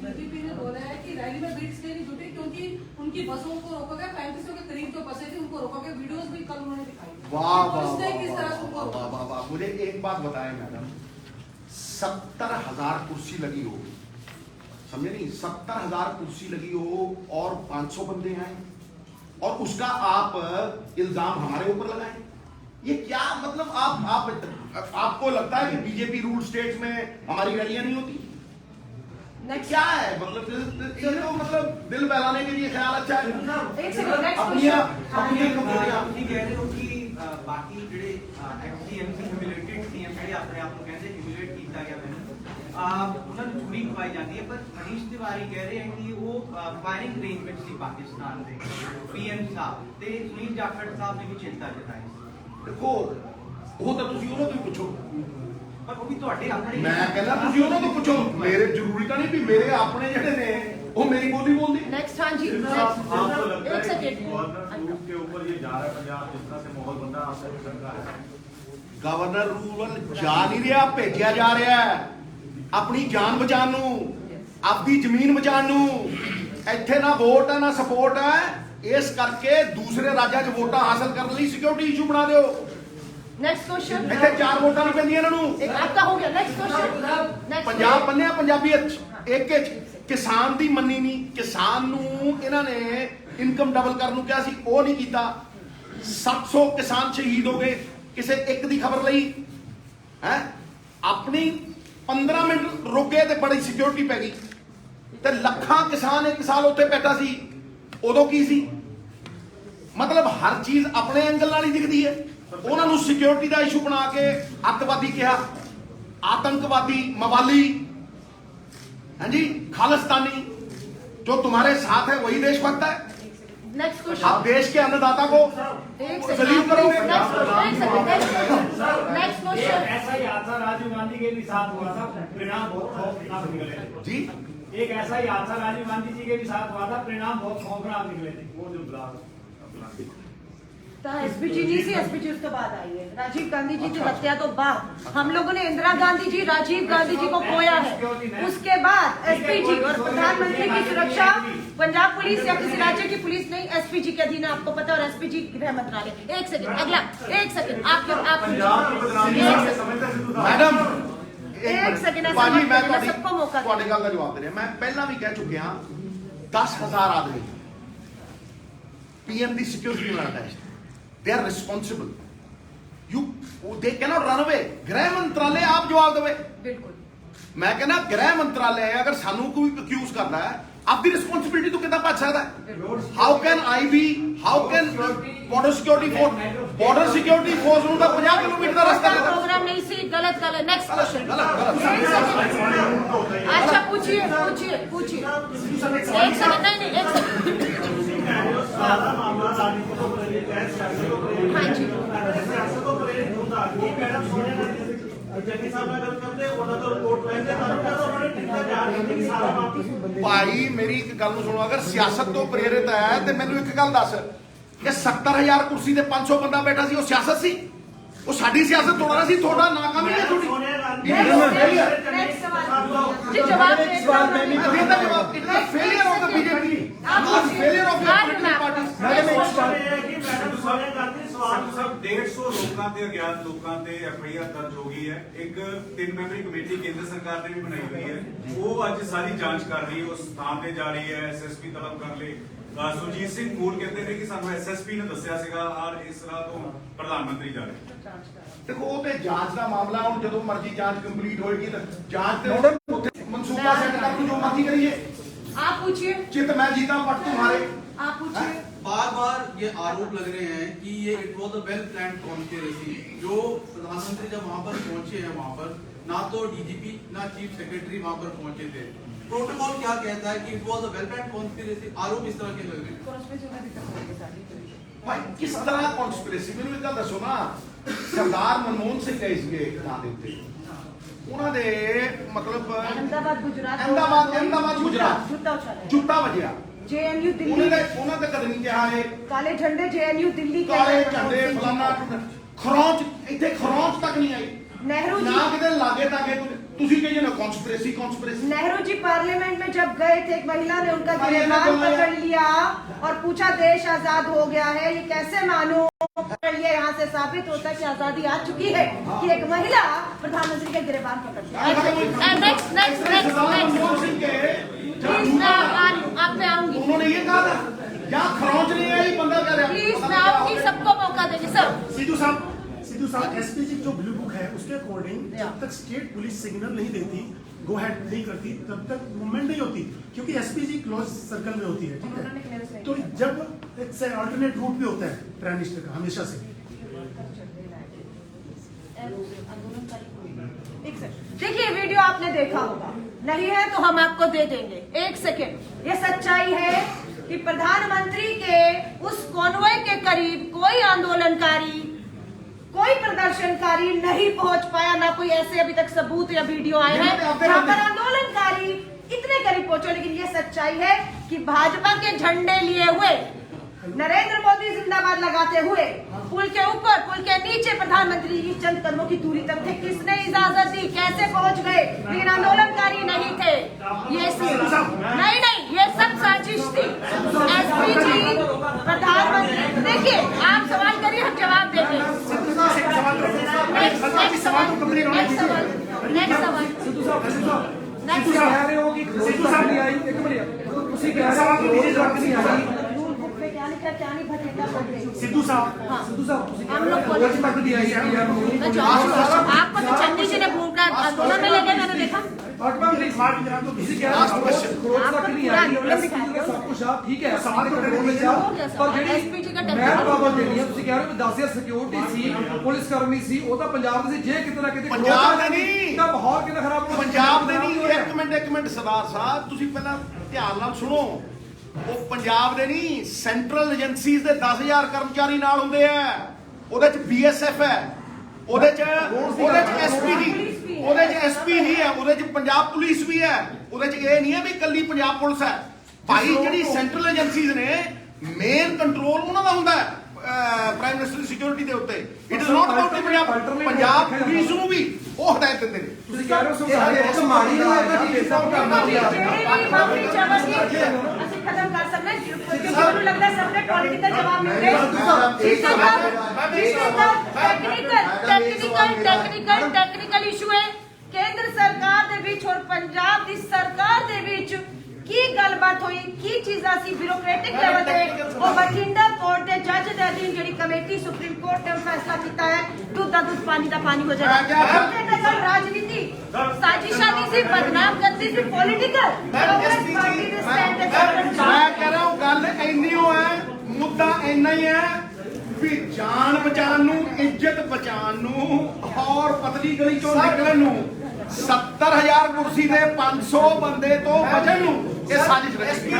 बीजेपी ने बोला है कि रैली में भीड़ इसलिए नहीं जुटी क्योंकि उनकी बसों को रोका गया, 3500 के करीब जो बसें थी उनको रोका गया। वीडियोस भी कल उन्होंने दिखाई। वाह इसलिए किस तरह से उनको वाह वाह वाह। मुझे एक बात बताएं मैडम, 70,000 कुर्सी लगी हो, समझे नहीं? 70,000 कुर्सी लगी हो और 500 बंदे आए और उसका आप इल्जाम हमारे ऊपर लगाएं, ये क्या मतलब? आपको लगता है कि बीजेपी रूल स्टेट्स में हमारी रैलियां नहीं होती? क्या है मतलब? ये तो मतलब दिल बहलाने के लिए ख्याल अच्छा है। एक सेकंड, अपनी ਤੁਸੀਂ ਕਹਿ ਰਹੇ ਹੋ ਕਿ ਬਾਕੀ ਜਿਹੜੇ ਐਫਟੀਐਮਸੀ ਰਿਲੇਟਡ ਸੀਐਮ ਜਿਹੜੇ ਆਪਣੇ ਆਪ ਨੂੰ ਕਹਿੰਦੇ ਹਿਊਮਿਲੇਟ ਕੀਤਾ ਗਿਆ ਮੈਨੂੰ ਉਹਨਾਂ ਨੂੰ ਚੋਰੀ ਖਵਾਈ ਜਾਂਦੀ ਹੈ। ਪਰ ਮਨੀਸ਼ ਤਿਵਾਰੀ ਕਹਿ ਰਹੇ ਹਨ ਕਿ ਉਹ ਫਾਇਰਿੰਗ ਰੇਂਜ ਵਿੱਚ ਸੀ ਪਾਕਿਸਤਾਨ ਦੇ ਪੀਐਮ ਸਾਹਿਬ ਤੇ ਸੁਨੀਲ ਜਾਖੜ ਸਾਹਿਬ ਨੇ ਵੀ ਚਿੰਤਾ ਜਤਾਈ ਸੀ। ਦੇਖੋ ਉਹ ਤਾਂ ਤੁਸੀਂ ਉਹਨਾਂ ਤੋਂ ਹੀ ਪੁੱਛੋ, ਪਰ ਉਹ ਵੀ ਤੁਹਾਡੇ ਆਪਣੇ ਮੈਂ ਕਹਿੰਦਾ ਤੁਸੀਂ ਉਹਨਾਂ ਤੋਂ ਪੁੱਛੋ। ਮੇਰੇ ਜ਼ਰੂਰੀ ਤਾਂ ਨਹੀਂ ਵੀ ਮੇਰੇ ਆਪਣੇ ਜਿਹੜੇ ਨੇ ਉਹ ਮੇਰੀ ਬੋਲੀ ਬੋਲਦੀ। नेक्स्ट हाँ जी आपको लगता एक है कि सेकेंड गवर्नर रूल के ऊपर ये जा रहा है पंजाब, जिस तरह से माहौल बन रहा है, आपको शंका है? ਗਵਰਨਰ ਰੂਲ ਜਾ ਨਹੀਂ ਰਿਹਾ, ਭੇਜਿਆ ਜਾ ਰਿਹਾ ਹੈ ਆਪਣੀ ਜਾਨ ਬਚਾਉਣ ਨੂੰ, ਆਪਦੀ ਜ਼ਮੀਨ ਬਚਾਉਣ ਨੂੰ। ਇੱਥੇ ਨਾ ਵੋਟ ਹੈ ਨਾ ਸਪੋਰਟ ਹੈ, ਇਸ ਕਰਕੇ ਦੂਸਰੇ ਰਾਜਾਂ 'ਚ ਵੋਟਾਂ ਹਾਸਲ ਕਰਨ ਲਈ ਸਿਕਿਉਰਿਟੀ ਇਸ਼ੂ ਬਣਾ ਦਿਓ। नेक्स्ट क्वेश्चन ਇੱਥੇ 4 ਵੋਟਾਂ ਨਹੀਂ ਪੈਂਦੀਆਂ ਇਹਨਾਂ ਨੂੰ। एक आपका हो गया नेक्स्ट क्वेश्चन ਪੰਜਾਬ ਬੰਨਿਆ ਪੰਜਾਬੀਅਤ 'ਚ ਇੱਕ ਕਿਸਾਨ ਦੀ ਮੰਨੀ ਨਹੀਂ। ਕਿਸਾਨ ਨੂੰ ਇਹਨਾਂ ਨੇ ਇਨਕਮ ਡਬਲ ਕਰਨ ਨੂੰ ਕਿਹਾ ਸੀ, ਉਹ ਨਹੀਂ ਕੀਤਾ। 700 ਕਿਸਾਨ ਸ਼ਹੀਦ ਹੋ ਗਏ ਕਿਸੇ ਇੱਕ ਦੀ ਖਬਰ ਲਈ ਹੈ। ਆਪਣੀ 15 ਮਿੰਟ ਰੁਕੇ ਤੇ ਬੜੀ ਸਿਕਿਉਰਿਟੀ ਪੈ ਗਈ ਤੇ ਲੱਖਾਂ ਕਿਸਾਨ ਇੱਕ ਸਾਲ ਉੱਥੇ ਬੈਠਾ ਸੀ। ਉਦੋਂ ਕੀ ਸੀ? ਮਤਲਬ ਹਰ ਚੀਜ਼ ਆਪਣੇ ਐਂਗਲ ਨਾਲ ਹੀ ਦਿਖਦੀ ਹੈ। ਉਹਨਾਂ ਨੂੰ ਸਿਕਿਉਰਿਟੀ ਦਾ ਇਸ਼ੂ ਬਣਾ ਕੇ ਅੱਤਵਾਦੀ ਕਿਹਾ, आतंकवादी, मवाली, हाँ जी, खालिस्तानी। जो तुम्हारे साथ है वही देशभक्त है। नेक्स्ट आप क्वेश्चन देश के अन्नदाता को एक सलीम करोगे? नेक्स्ट क्वेश्चन ऐसा ही हादसा राजीव गांधी के भी साथ हुआ था, परिणाम बहुत खौफनाक निकले थे। जी, एक ऐसा ही हादसा राजीव गांधी जी के भी साथ हुआ था, परिणाम बहुत खौफनाक निकले थे। वो जो ब्लास्ट एसपीजी जी से एसपीजी उसके बाद आई है। राजीव गांधी जी की हत्या तो बाद हम लोगों ने इंदिरा गांधी जी, राजीव गांधी जी को खोया है। उसके बाद एसपीजी और प्रधानमंत्री की सुरक्षा पंजाब पुलिस या किसी राज्य की पुलिस नहीं, एसपीजी के अधीन है, आपको पता है। और एसपीजी गृह मंत्रालय। एक सेकंड, अगला एक सेकंड, आप मैडम एक सेकंड, ऐसा पाजी मत मैं करिए, सबको मौका दें। ਤੁਹਾਡੀ ਗੱਲ ਦਾ ਜਵਾਬ ਦੇ ਰਿਹਾ। ਮੈਂ ਪਹਿਲਾਂ ਵੀ ਕਹਿ ਚੁੱਕਿਆ 10,000 ਆਦਮੀ पीएम ਦੀ ਸਿਕਿਉਰਿਟੀ ਨਾਲ attached. they are responsible, they cannot run away। गृह मंत्रालय आप जवाब देवे। बिल्कुल मैं कहना गृह मंत्रालय अगर सानू कोई अक्यूज करता है, आपकी रिस्पॉन्सिबिलिटी तो कितना बच सकता है? How can I be, how can border security force उनका 50 किलोमीटर का रास्ता लेता है। प्रोग्राम नहीं सी, गलत गलत। Next question. गलत। अच्छा पूछिए पूछिए पूछिए। एक सेकंड, नहीं नहीं एक सेकंड। हाँ जी ਭਾਈ ਮੇਰੀ ਇੱਕ ਗੱਲ ਨੂੰ ਸੁਣੋ। ਅਗਰ ਸਿਆਸਤ ਤੋਂ ਪ੍ਰੇਰਿਤ ਹੈ ਤੇ ਮੈਨੂੰ ਇੱਕ ਗੱਲ ਦੱਸ ਕਿ 70,000 ਕੁਰਸੀ ਤੇ 500 ਬੰਦਾ ਬੈਠਾ ਸੀ, ਉਹ ਸਿਆਸਤ ਸੀ? ਉਹ ਸਾਡੀ ਸਿਆਸਤ ਤੋੜਨਾ ਸੀ? ਤੁਹਾਡਾ ਨਾਕਾਮੀ ਹੈ ਤੁਹਾਡੀ। नेक्स्ट सवाल जी, जवाब दे। देता जवाब। It is failure of the BJP, failure of the political parties. सब 150 ਲੋਕਾਂ ਤੇ ਅਗਿਆਤ ਲੋਕਾਂ ਤੇ ਐਫਆਈਆਰ ਦਰਜ ਹੋ ਗਈ ਹੈ। ਇੱਕ 3 ਮੈਂਬਰੀ ਕਮੇਟੀ ਕੇਂਦਰ ਸਰਕਾਰ ਨੇ ਵੀ ਬਣਾਈ ਹੋਈ ਹੈ। ਉਹ ਅੱਜ ਸਾਰੀ ਜਾਂਚ ਕਰ ਰਹੀ ਹੈ, ਉਸ ਥਾਂ ਤੇ ਜਾ ਰਹੀ ਹੈ, ਐਸਐਸਪੀ ਤਲਬ ਕਰ ਲਈ। ਸੁਰਜੀਤ ਸਿੰਘ ਮੂਲ ਕਹਿੰਦੇ ਨੇ ਕਿ ਸਾਨੂੰ ਐਸਐਸਪੀ ਨੇ ਦੱਸਿਆ ਸੀਗਾ ਔਰ ਇਸ ਤਰ੍ਹਾਂ ਤੋਂ ਪ੍ਰਧਾਨ ਮੰਤਰੀ ਜਾ ਰਹੇ। ਦੇਖੋ ਉਹ ਤੇ ਜਾਂਚ ਦਾ ਮਾਮਲਾ, ਹੁਣ ਜਦੋਂ ਮਰਜ਼ੀ ਜਾਂਚ ਕੰਪਲੀਟ ਹੋਏਗੀ ਤਾਂ ਜਾਂਚ ਤੇ ਉੱਥੇ ਮਨਸੂਬਾ ਸੈੱਟ ਕਰ ਜੋ ਮਰਜ਼ੀ ਕਰੀਏ। आप पूछिए, चित मैं जीता पट तुम्हारे। आप पूछिए। बार बार ये आरोप लग रहे हैं कि ये it was a well plan conspiracy. जो प्रधानमंत्री जब वहां पर पहुंचे हैं, वहां पर ना तो डीजीपी ना चीफ सेक्रेटरी वहां पर पहुंचे थे। प्रोटोकॉल क्या कहता है कि it was a well plan conspiracy? आरोप इस तरह के लग रहे हैं। भाई किस तरह कॉन्स्पिरेसी? ਮੈਨੂੰ ਇੱਕ ਗੱਲ ਦੱਸੋ ਨਾ। ਸਰਦਾਰ ਮਨਮੋਹਨ ਸਿੰਘ ਗਏ ਸੀਗੇ ਥਾਂ ਦੇ ਉੱਤੇ, ਉਹਨਾਂ ਦੇ ਮਤਲਬ अहमदाबाद गुजरात अहमदाबाद गुजरात जूता उछाला, ਜੁੱਤਾ ਵੱਜਿਆ। जेएनयू ਉਹਨਾਂ दिल्ली, ਦੇ ਕਦੇ ਨਹੀਂ ਕਿਹਾ ਇਹ काले झंडे जेएनयू दिल्ली के ਕਾਲੇ ਝੰਡੇ ਫਲਾਨਾ ਖਰੌਂਚ, ਇੱਥੇ ਖਰੌਂਚ ਤੱਕ ਨਹੀਂ ਆਈ। नेहरू ਨਾ जी, ਕਿਤੇ ਲਾਗੇ ਤਾਗੇ ਤੁਸੀਂ ਕਹੀਏ ਨਾ कॉन्स्पिरेसी। नेहरू जी पार्लियामेंट में जब गए थे, एक महिला ने उनका गिरबान पकड़ लिया और पूछा देश आजाद हो गया है, ये कैसे मानूं? ये यहाँ से साबित होता है कि आजादी आ चुकी है कि एक महिला प्रधानमंत्री के गिरबान पकड़ लिया। Next next next Manmohan Singh के प्लीज, मैं आप पे आऊंगी। उन्होंने ये कहा था यहाँ खरौंच नहीं आई, बंदा कह रहा प्लीज, मैं आऊंगी, सबको मौका देंगे सर। सिद्धू साहब एसपीजी जो ब्लू बुक है उसके अकॉर्डिंग जब तक स्टेट पुलिस सिग्नल नहीं देती, गो हेड नहीं करती, तब तक मूवमेंट नहीं होती, क्योंकि एसपीजी क्लोज सर्कल में होती है। ठीक है, तो जब एक अल्टरनेट रूट भी होता है प्राइम मिनिस्टर का हमेशा से। देखिए वीडियो आपने देखा होगा, नहीं है तो हम आपको दे देंगे। 1 सेकेंड। ये सच्चाई है कि प्रधानमंत्री के उस कॉन्वॉय के करीब कोई आंदोलनकारी, कोई प्रदर्शनकारी नहीं पहुंच पाया, ना कोई ऐसे अभी तक सबूत या वीडियो आए हैं जहां पर आंदोलनकारी इतने करीब पहुंचे। लेकिन ये सच्चाई है कि भाजपा के झंडे लिए हुए, नरेंद्र मोदी जिंदाबाद लगाते हुए पुल के ऊपर, पुल के नीचे प्रधानमंत्री जी चंद कदमों की दूरी तक थे। किसने इजाजत दी, कैसे पहुंच गए? लेकिन आंदोलनकारी नहीं थे। ये नहीं, ये सब साजिश थी। एसपी जी, प्रधानमंत्री, देखिए आप सवाल करिए, हम जवाब देंगे। नेक्स्ट सवाल। सिद्धू साहब, हम लोग आपको तो चंदी जी ने भूमिका आंदोलन में लेके मैंने देखा। ठीक है सिक्योरिटी सी पुलिस कर्मी सी पंजाब से जे कितना पंजाब दे नहीं, माहौल कितना खराब पंजाब दे नहीं। एक मिनट सरदार साहब, तुसी पहला ध्यान नाल सुनो। ਉਹ ਪੰਜਾਬ ਦੇ ਨਹੀਂ, ਸੈਂਟਰਲ ਏਜੰਸੀਜ਼ ਦੇ 10,000 ਕਰਮਚਾਰੀ ਨਾਲ ਹੁੰਦੇ ਆ। ਉਹਦੇ ਚ BSF ਹੈ, ਉਹਦੇ ਚ SP ਵੀ ਹੈ, ਉਹਦੇ ਚ ਪੰਜਾਬ ਪੁਲਿਸ ਵੀ ਹੈ। ਉਹਦੇ ਚ ਇਹ ਨਹੀਂ ਹੈ ਵੀ ਇਕੱਲੀ ਪੰਜਾਬ ਪੁਲਿਸ ਹੈ ਭਾਈ। ਜਿਹੜੀ ਸੈਂਟਰਲ ਏਜੰਸੀਜ਼ ਨੇ ਮੇਨ ਕੰਟਰੋਲ ਉਹਨਾਂ ਦਾ ਹੁੰਦਾ ਹੈ ਪ੍ਰਾਈਮ ਮਿਨਿਸਟਰ ਦੀ ਸਿਕਿਉਰਿਟੀ ਦੇ ਉੱਤੇ। It is not about Punjab police ਨੂੰ ਵੀ ਉਹ ਹਦਾਇਤ ਦਿੰਦੇ ਨੇ। ਤੁਸੀਂ ਕਹਿ ਰਹੇ ਹੋ ਸੋ ਮਾੜੀ ਨਹੀਂ ਲੱਗਦਾ ਜੀ ਅਸੀਂ ਖਤਮ ਕਰ ਸਕਦੇ ਕਿਉਂਕਿ ਮੈਨੂੰ ਲੱਗਦਾ ਸਭ ਨੇ ਪੋਲੀਟੀਕਲ ਜਵਾਬ ਮਿਲ ਗਏ। ਟੈਕਨੀਕਲ ਇਸ਼ੂ ਹੈ ਕੇਂਦਰ ਸਰਕਾਰ ਦੇ ਵਿੱਚ ਔਰ ਪੰਜਾਬ ਦੀ ਸਰਕਾਰ ਦੇ ਵਿੱਚ। ਕੀ ਗੱਲਬਾਤ ਹੋਈ, ਕੀ ਚੀਜ਼ਾਂ ਸੀ ਬਿਊਰੋਕ੍ਰੈਟਿਕ ਲੈਵਲ ਤੇ। ਉਹ ਬਠਿੰਡਾ ਕੋਰਟ ਦੇ ਜੱਜ ਦੇ ਅਧੀਨ ਜਿਹੜੀ ਕਮੇਟੀ ਸੁਪਰੀਮ ਕੋਰਟ ਨੇ ਫੈਸਲਾ ਕੀਤਾ ਹੈ, ਦੁੱਧ ਦਾ ਦੁੱਧ ਪਾਣੀ ਦਾ ਪਾਣੀ ਹੋ ਜਾਏਗਾ। ਰਾਜਨੀਤੀ ਸਾਜ਼ਿਸ਼ਾਂ ਦੀ ਸੀ, ਬਦਨਾਮ ਕਰਦੀ ਸੀ, ਪੋਲੀਟੀਕਲ ਕਾਂਗਰਸ ਪਾਰਟੀ ਦੇ ਸਟੈਂਡ ਤੇ। ਮੈਂ ਕਹਿ ਰਹਾ ਹਾਂ ਗੱਲ ਇੰਨੀ ਹੋ ਹੈ, ਮੁੱਦਾ ਇੰਨਾ ਹੀ ਹੈ ਵੀ ਜਾਨ ਬਚਾਉਣ ਨੂੰ, ਇੱਜ਼ਤ ਬਚਾਉਣ ਨੂੰ ਔਰ ਪਤਲੀ ਗਲੀ ਚੋਂ ਨਿਕਲਣ ਨੂੰ 70,000 ਕੁਰਸੀ ਦੇ 500 ਬੰਦੇ ਤੋਂ ਬਚਣ ਨੂੰ ਇਹ ਸਾਜ਼ਿਸ਼ ਰਚੀ।